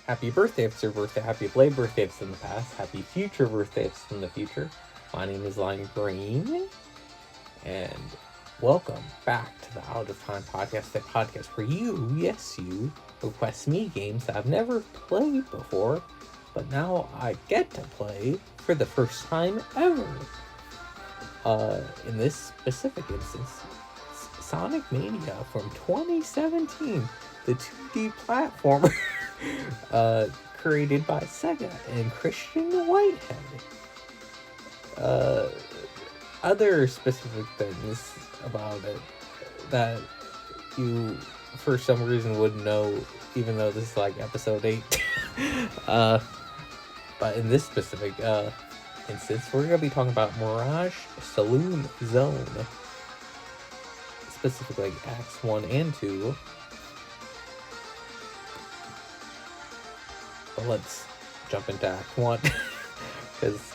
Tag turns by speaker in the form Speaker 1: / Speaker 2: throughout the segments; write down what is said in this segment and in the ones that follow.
Speaker 1: Happy birthday if it's your birthday. Happy belated birthday if it's in the past. Happy future birthday if it's in the future. My name is Lime Green. And welcome back to the Out of Time podcast. The podcast where you, yes you, request me games that I've never played before. But now I get to play for the first time ever. In this specific instance, Sonic Mania from 2017. The 2D platformer created by Sega and Christian Whitehead. Other specific things about it that you, for some reason, wouldn't know, even though this is like episode 8. But in this specific instance, we're going to be talking about Mirage Saloon Zone. Specifically, Acts 1 and 2. But let's jump into Act 1, because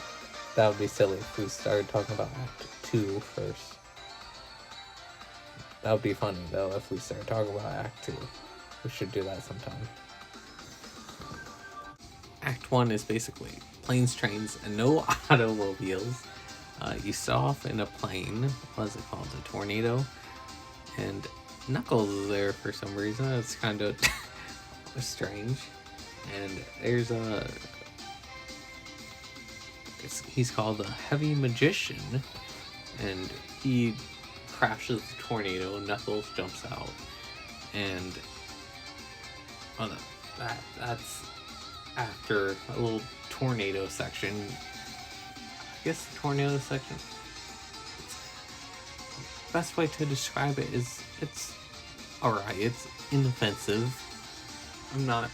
Speaker 1: that would be silly if we started talking about Act 2 first. That would be funny, though, if we started talking about Act 2. We should do that sometime. Act 1 is basically planes, trains, and no automobiles. You start off in a plane. What is it called? A tornado? And Knuckles is there for some reason. It's kind of strange. And there's he's called a heavy magician, and he crashes the tornado. Knuckles jumps out, and that's after a little tornado section. I guess the tornado section. Best way to describe it is it's alright. It's inoffensive. I'm not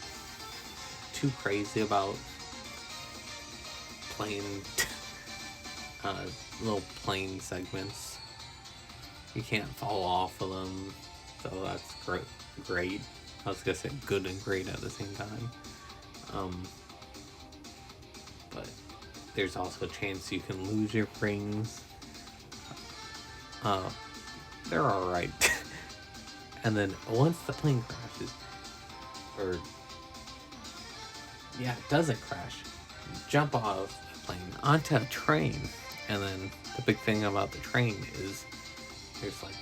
Speaker 1: too crazy about plane little plane segments. You can't fall off of them, so that's great. I was gonna say good and great at the same time. But there's also a chance you can lose your rings. They're alright. And then once the plane crashes, it doesn't crash. You jump off the plane onto a train, and then the big thing about the train is there's like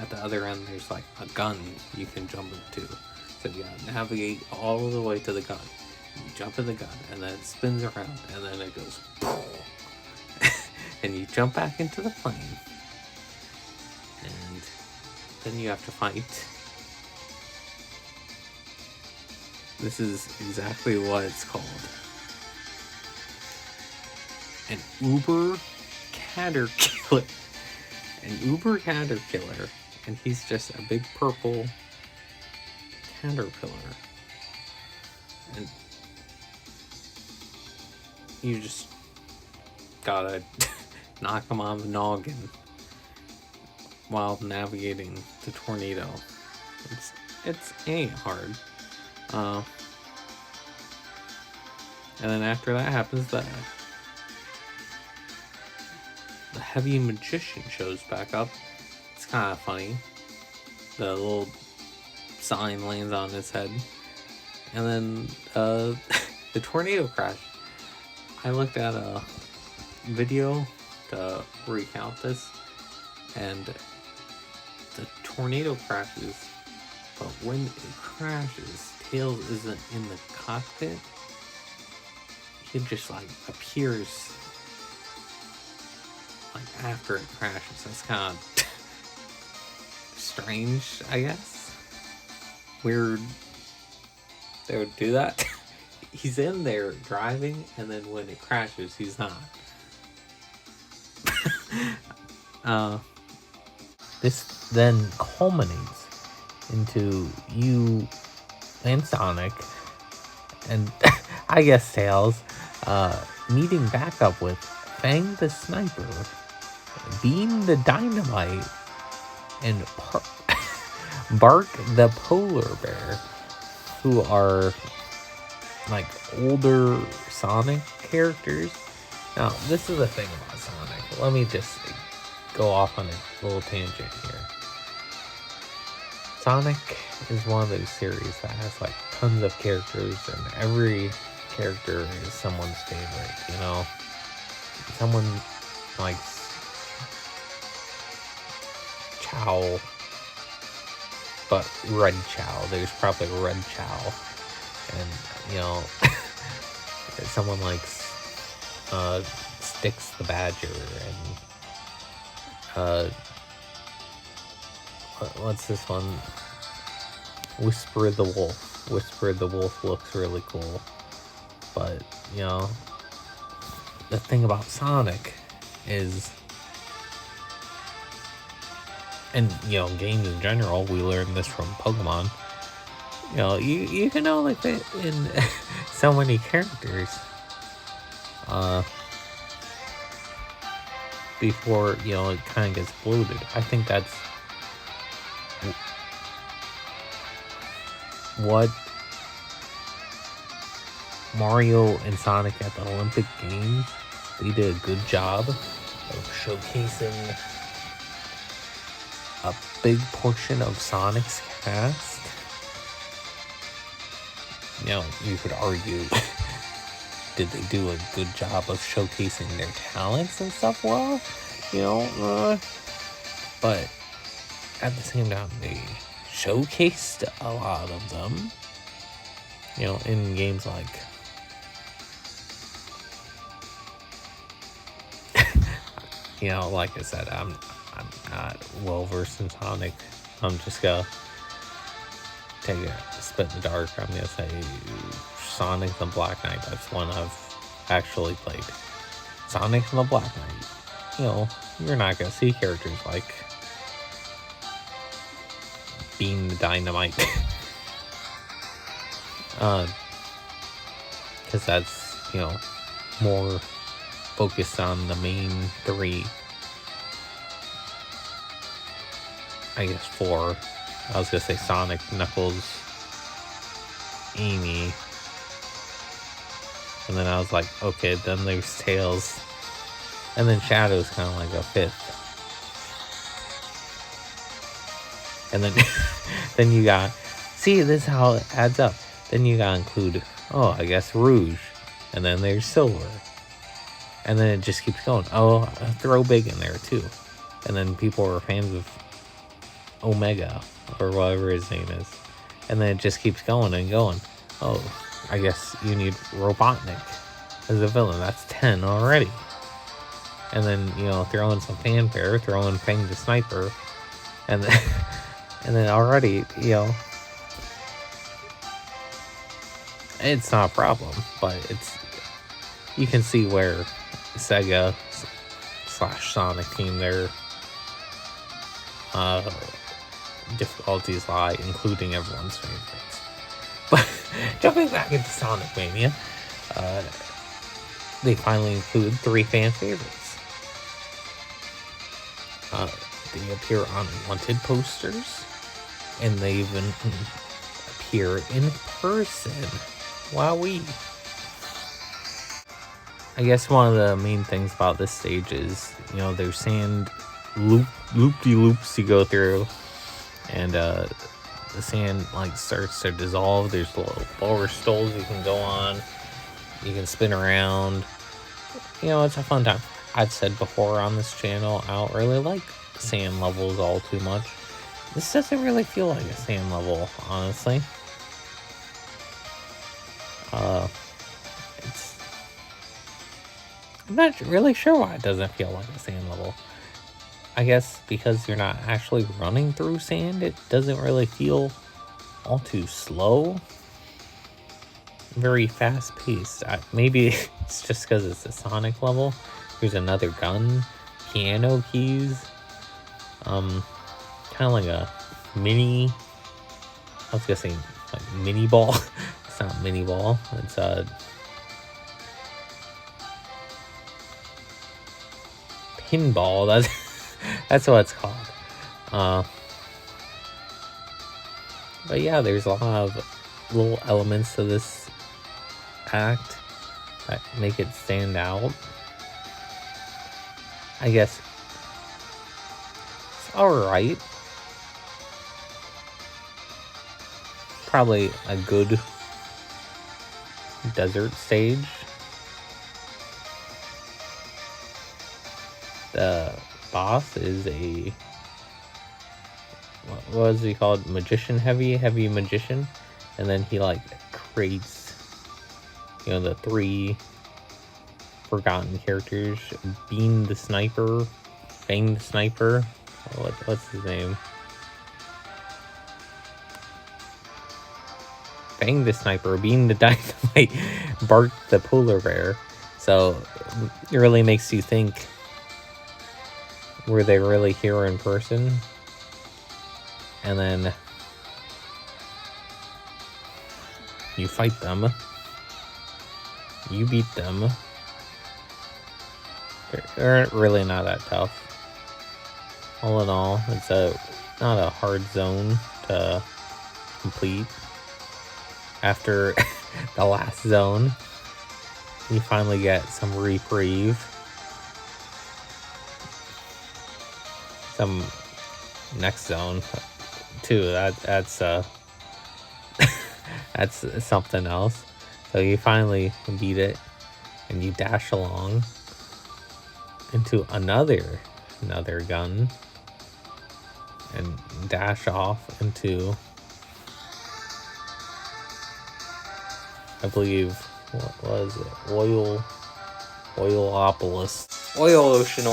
Speaker 1: at the other end there's like a gun you can jump into. So you gotta navigate all the way to the gun. You jump in the gun, and then it spins around, and then it goes and you jump back into the plane, and then you have to fight. This is exactly what it's called. An Uber Caterpillar. An Uber Caterpillar. And he's just a big purple caterpillar. And you just gotta knock him on the noggin while navigating the tornado. It ain't hard. And then after that happens, the heavy magician shows back up. It's kind of funny. The little sign lands on his head. And then the tornado crash. I looked at a video to recount this, and the tornado crashes, but when it crashes, Tails isn't in the cockpit. He just like appears like after it crashes. That's kind of strange, I guess. Weird they would do that. He's in there driving, and then when it crashes, he's not. This then culminates into you and Sonic, and I guess Tails, meeting back up with Fang the Sniper, Beam the Dynamite, and Bark the Polar Bear, who are like older Sonic characters. Now, this is the thing about Sonic. Let me just go off on a little tangent here. Sonic is one of those series that has like tons of characters, and every character is someone's favorite, you know? Someone likes Chow, but Red Chow. There's probably Red Chow. And, you know, someone likes Styx the Badger, and what's this one? Whisper the Wolf. Whisper the Wolf looks really cool. But, you know, the thing about Sonic is, and, you know, games in general, we learned this from Pokemon, you know, you can only fit in so many characters before, you know, it kind of gets bloated. I think that's what Mario and Sonic at the Olympic Games, they did a good job of showcasing a big portion of Sonic's cast. You know, you could argue, did they do a good job of showcasing their talents and stuff? Well, you know, but at the same time, they showcased a lot of them, you know, in games like you know, like I said, I'm not well versed in Sonic. I'm just gonna take a spit in the dark. I'm gonna say Sonic the Black Knight. That's one I've actually played. Sonic the Black Knight. You know, you're not gonna see characters like Beam the Dynamite. Because that's, you know, more focused on the main three. I guess four. I was gonna say Sonic, Knuckles, Amy. And then I was like, okay, then there's Tails. And then Shadow's kind of like a fifth. And then then you got, see, this is how it adds up. Then you gotta include, oh, I guess Rouge. And then there's Silver. And then it just keeps going. Oh, throw Big in there too. And then people are fans of Omega, or whatever his name is. And then it just keeps going and going. Oh, I guess you need Robotnik as a villain. That's 10 already. And then, you know, throw in some fanfare, throw in Fang the Sniper. And then, and then already, you know, it's not a problem. But it's, you can see where Sega / Sonic Team, their difficulties lie, including everyone's favorites. But jumping back into Sonic Mania, they finally include 3 fan favorites. They appear on wanted posters, and they even appear in person. Wowee. I guess one of the main things about this stage is, you know, there's sand loop-de-loops you go through, and the sand like starts to dissolve. There's little lower stoles you can go on. You can spin around. You know, it's a fun time. I've said before on this channel, I don't really like sand levels all too much. This doesn't really feel like a sand level, honestly. I'm not really sure why it doesn't feel like a sand level. I guess because you're not actually running through sand, it doesn't really feel all too slow. Very fast paced. Maybe it's just because it's a Sonic level. There's another gun, piano keys, kind of like a mini, I was gonna say like mini ball. It's not mini ball, it's a pinball. That's what it's called. But yeah, there's a lot of little elements to this act that make it stand out. I guess it's alright. probably a good desert stage. The boss is a, what was he called? Magician, heavy magician. And then he like creates, the 3 forgotten characters. Bean the sniper, Fang the sniper. What's his name? Fang the sniper, Bean the dynamite, Bart the polar bear. So it really makes you think, were they really here in person? And then you fight them. You beat them. They're really not that tough. All in all, it's not a hard zone to complete. After the last zone, you finally get some reprieve. Some next zone too. That's that's something else. So you finally beat it, and you dash along into another gun, and dash off into, I believe, what was it? Oilopolis. Oil Ocean.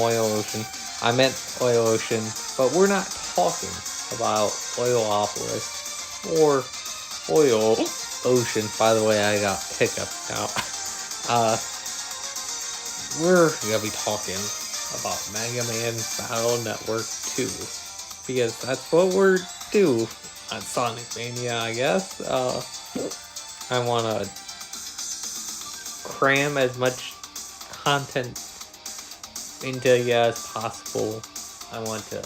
Speaker 1: I meant Oil Ocean, but we're not talking about Oilopolis or Oil Ocean. By the way, I got hiccups now. We're gonna be talking about Mega Man Battle Network 2, because that's what we're due on Sonic Mania, I guess. I want to cram as much content into you as possible. I want to,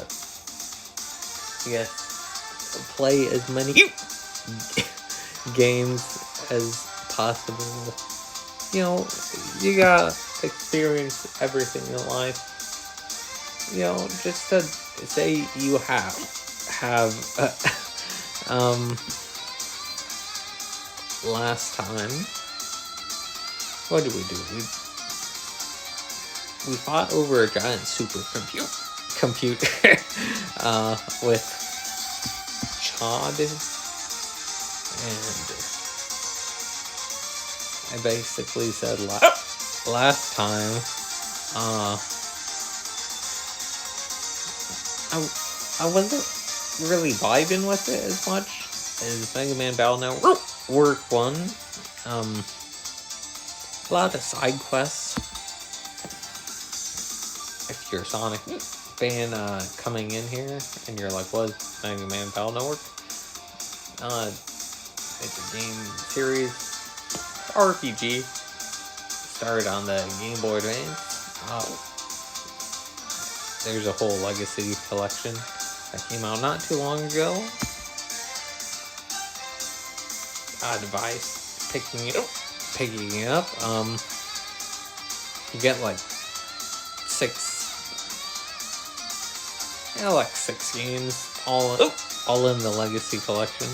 Speaker 1: play as many games as possible. You gotta experience everything in life. Just to say you have last time, what did we do? We fought over a giant supercomputer with Chad, and I basically said last time, I wasn't really vibing with it as much as Mega Man Battle Network 1. A lot of side quests. If you're a Sonic fan coming in here and you're like, what is Mega Man Battle Network? It's a game series RPG. Started on the Game Boy Advance. There's a whole Legacy collection that came out not too long ago. Device picking it up. You get like 6 games all in the Legacy collection.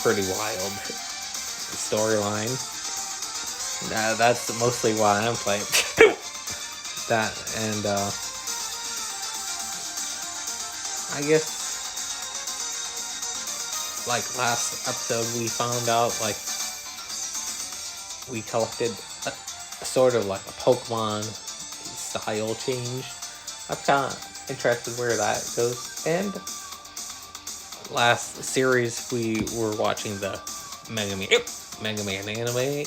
Speaker 1: Pretty wild storyline. That's mostly why I'm playing that, and I guess like last episode we found out like we collected a sort of like a Pokemon style change. I'm kind of interested where that goes. And last series we were watching the Mega Man anime.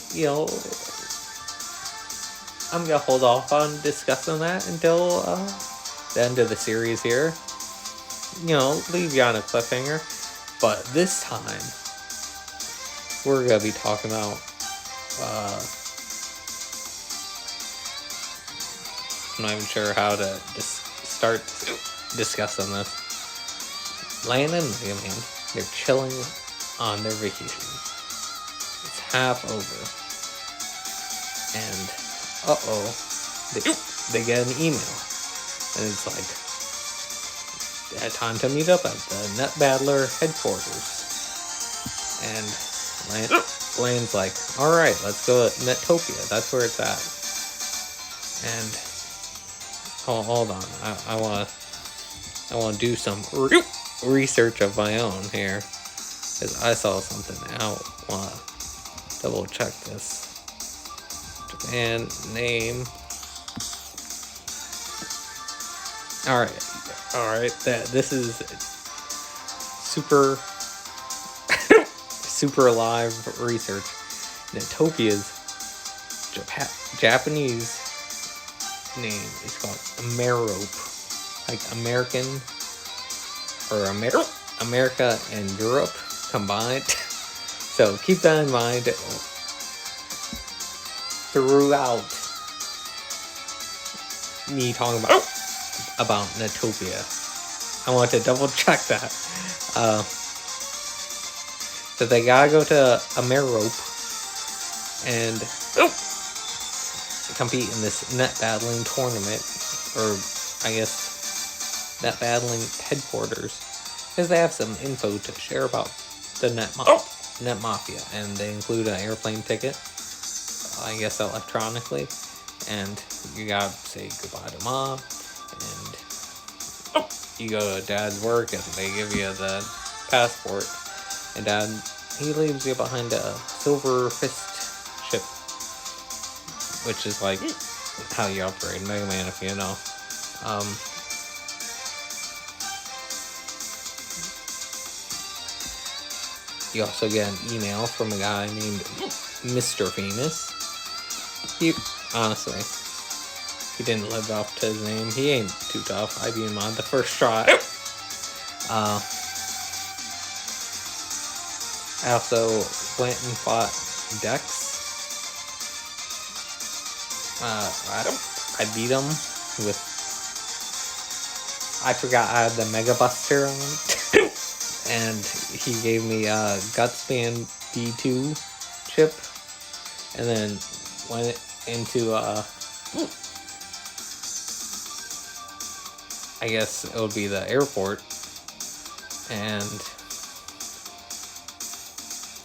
Speaker 1: I'm gonna hold off on discussing that until the end of the series here. Leave you on a cliffhanger. But this time, we're gonna be talking about I'm not even sure how to start discussing this. Lan and Mega Man, they're chilling on their vacation. It's half over. And they get an email. And it's like, time to meet up at the Net Battler headquarters. And Lane's like, alright, let's go to Netopia. That's where it's at. And hold on. I wanna do some research of my own here. Because I saw something. I wanna double check this. Japan name. Alright. This is super live research. Netopia's Japanese name is called Amerope, like American or America and Europe combined. So keep that in mind throughout me talking about Netopia. I want to double check that. So they gotta go to Amerope and compete in this net battling tournament, or I guess net battling headquarters, because they have some info to share about the net mafia, and they include an airplane ticket, I guess electronically, and you gotta say goodbye to mom, and you go to dad's work and they give you the passport, and dad, he leaves you behind a silver fist ship, which is like how you operate in Mega Man, if you know. You also get an email from a guy named Mr. Famous. Honestly, he didn't live up to his name. He ain't too tough. I beat him on the first try. I also went and fought Dex. I beat him with... I forgot I had the Mega Buster on. And he gave me a Gutspan D2 chip. And then went into... I guess it would be the airport. And...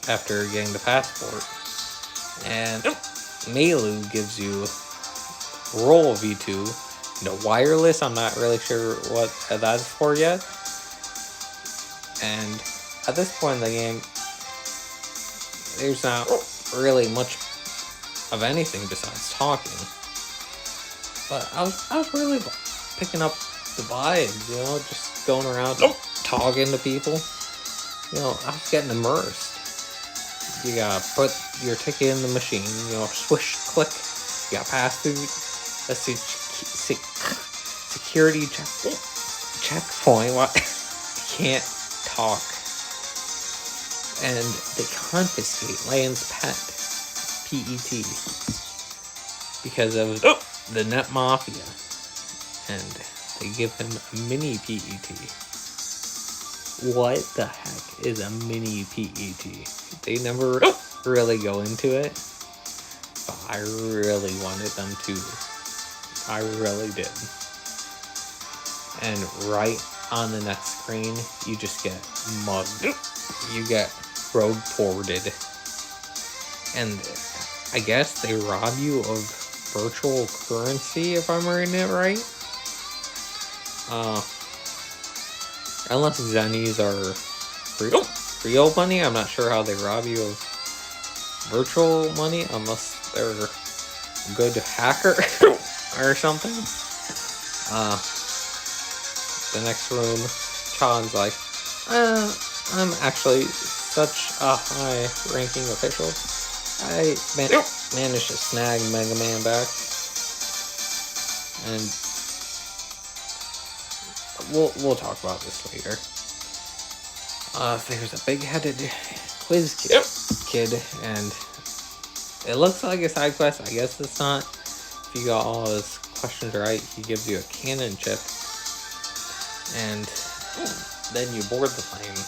Speaker 1: after getting the passport, and Melu gives you Roll V2, wireless. I'm not really sure what that's for yet. And at this point in the game, there's not really much of anything besides talking. But I was really picking up the vibes, just going around talking to people. I was getting immersed. You gotta put your ticket in the machine, swish, click. You gotta pass through a security checkpoint. What? Can't talk. And they confiscate Lan's pet, PET, because of the Net Mafia. And they give him a mini PET. What the heck is a mini PET? They never really go into it, but I really wanted them to. I really did. And right on the next screen, you just get mugged. You get road ported. And I guess they rob you of virtual currency, if I'm reading it right. Unless Zennies are real money, I'm not sure how they rob you of virtual money, unless they're a good hacker or something. The next room, Chan's like, I'm actually such a high-ranking official. I managed to snag Mega Man back. And we'll talk about this later. There's a big-headed quiz kid, and it looks like a side quest. I guess it's not. If you got all his questions right, he gives you a cannon chip, and then you board the plane.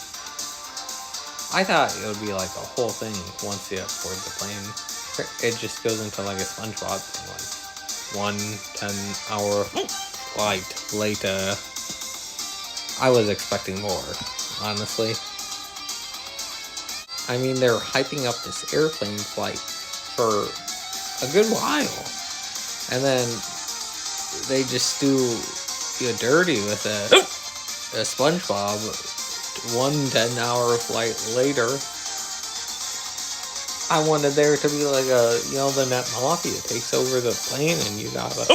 Speaker 1: I thought it would be like a whole thing once you board the plane. It just goes into like a SpongeBob thing, like 1 10-hour flight later. I was expecting more, honestly. I mean, they're hyping up this airplane flight for a good while. And then they just do you dirty with a SpongeBob 10-hour flight later. I wanted there to be like the Net Mafia takes over the plane and you gotta,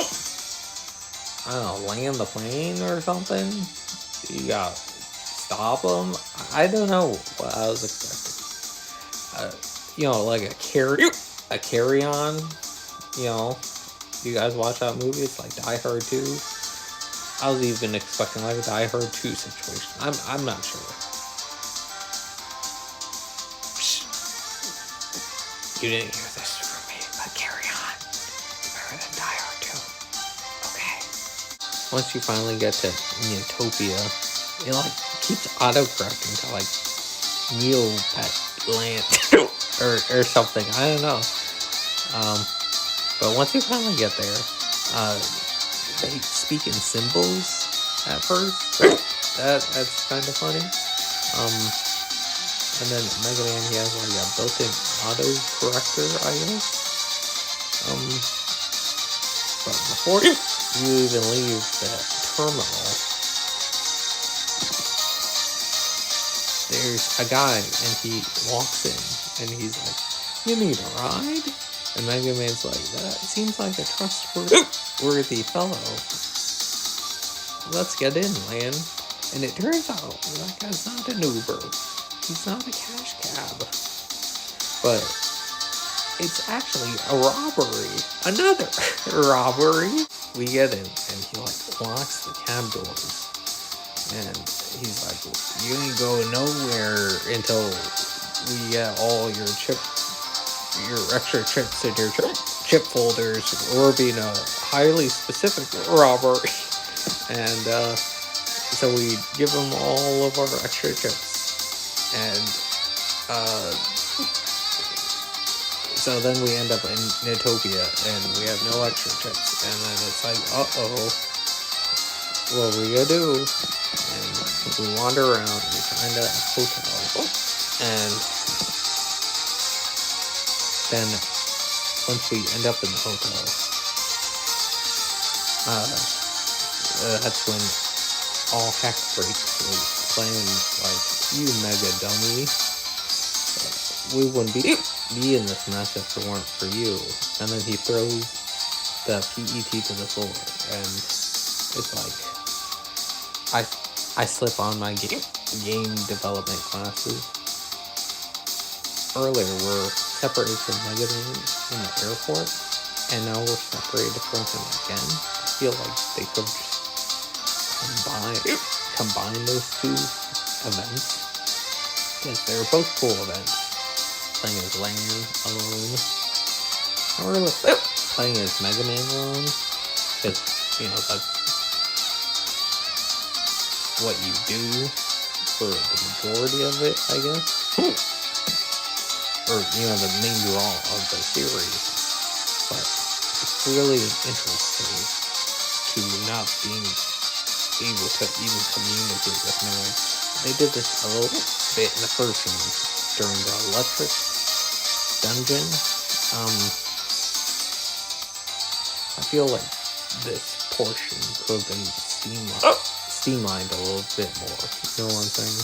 Speaker 1: I don't know, land the plane or something. You gotta stop them. I don't know what I was expecting. Like a carry-on. You guys watch that movie? It's like Die Hard 2. I was even expecting like a Die Hard 2 situation. I'm not sure. You didn't hear this from me, but carry on. It's better than Die Hard 2. Okay. Once you finally get to Neotopia, it like keeps autocorrecting to like Neopet Land or something. I don't know. But once you finally get there, they speak in symbols at first. That's kind of funny. And then Mega Man, he has like a built-in auto-corrector, I guess. But before you even leave the terminal, there's a guy, and he walks in, and he's like, "You need a ride?" And Mega Man's like, "That seems like a trustworthy fellow. Let's get in, man." And it turns out that guy's not an Uber. He's not a cash cab. But it's actually a robbery. Another robbery. We get in, and he like locks the cab doors. And he's like, "You ain't go nowhere until we get all your extra chips in your chip folders. We're being a highly specific robbery." And so we give him all of our extra chips. And so then we end up in Neotopia, and we have no extra chips. And then it's like, uh-oh, what are we gonna do? And we wander around, and we find a hotel. And then once we end up in the hotel, that's when all heck breaks loose, playing like, "You mega dummy. We wouldn't be in this mess if it weren't for you." And then he throws the PET to the floor, and it's like, I slip on my game development classes. Earlier, we're separated from Mega Man in the airport, and now we're separated from him again. I feel like they could just combine those two events. Yes, they were both cool events. Playing as Land alone, or playing as Mega Man alone, because that's what you do for the majority of it, I guess. Or the main draw of the series. But it's really interesting to not being able to even communicate with man. They did this a little bit in the first game during the electric dungeon. I feel like this portion could have been streamlined a little bit more. You know what I'm saying?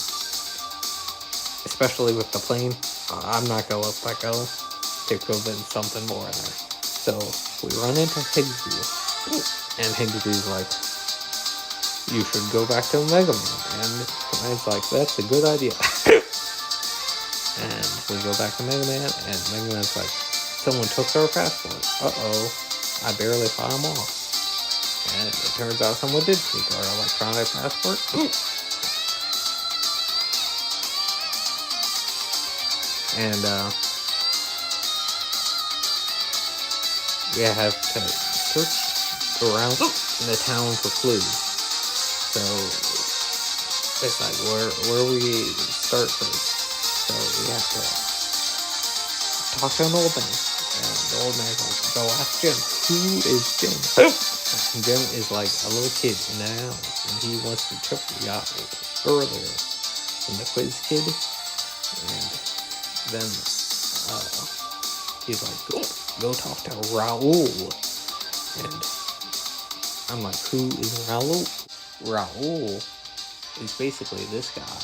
Speaker 1: Especially with the plane. I'm not gonna let that go. There could have been something more in there. So we run into Higgsy, and Higgsy's like, "You should go back to Mega Man." And it's like, "That's a good idea." And we go back to Mega Man, and Mega Man's like, "Someone took our passport. Uh-oh, I barely fought him off." And it turns out someone did take our electronic passport. And we have to search around in the town for clues. So it's like, where we start first. So we have to talk to an old man. And the old man's like, "Go ask Jim." Who is Jim? And Jim is like a little kid in the alley, and he wants to trip you out earlier than the quiz kid. And then he's like, go talk to Raul. And I'm like, who is Raul? Raul is basically this guy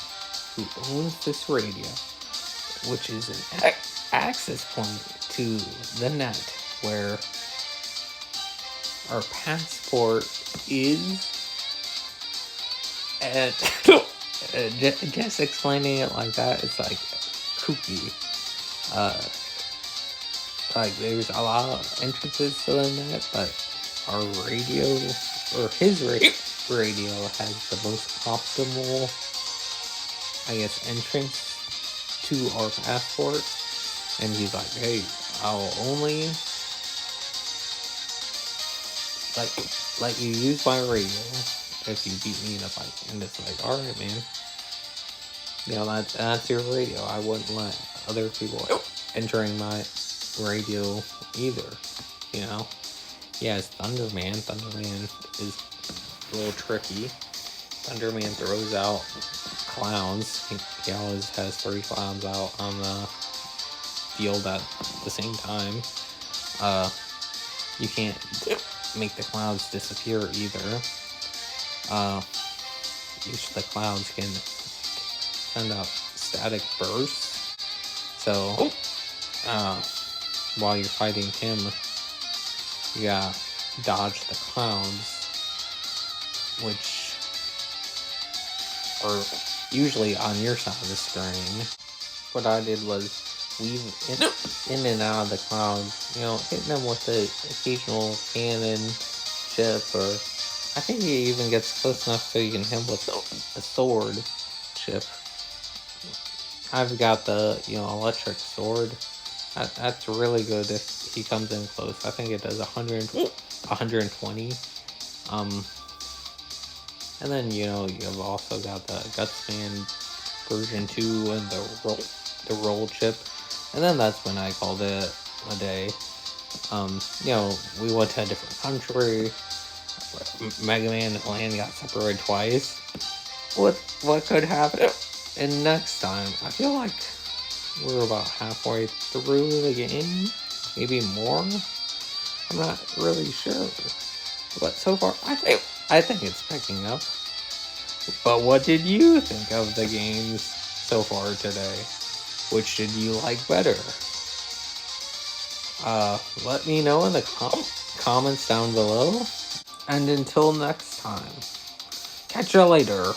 Speaker 1: who owns this radio, which is an access point to the net where our passport is. And just explaining it like that, it's like kooky. Like there's a lot of entrances to the net, but our radio, or his radio, has the most optimal, I guess, entrance to our passport. And he's like, hey, I'll only let you use my radio if you beat me in a fight. And it's like, alright, man. You know, that's your radio. I wouldn't let other people entering my radio either. You know? Yeah, it's Thunderman. Thunderman is a little tricky. Thunderman throws out clowns. He always has 3 clowns out on the field at the same time. You can't make the clouds disappear either. Each of the clouds can send out static bursts. So, while you're fighting him, you gotta dodge the clouds, which are usually on your side of the screen. What I did was weave in and out of the clouds, you know, hitting them with the occasional cannon, chip, or I think he even gets close enough so you can hit him with a sword chip. I've got the, you know, electric sword. That's really good if he comes in close. I think it does 120. And then, you know, you've also got the Gutsman version 2 and the roll chip. And then that's when I called it a day. You know, we went to a different country. Mega Man and Land got separated twice. What could happen? And next time, I feel like we're about halfway through the game, maybe more. I'm not really sure, but so far I think it's picking up. But what did you think of the games so far today? Which did you like better? Let me know in the comments down below. And until next time, catch you later.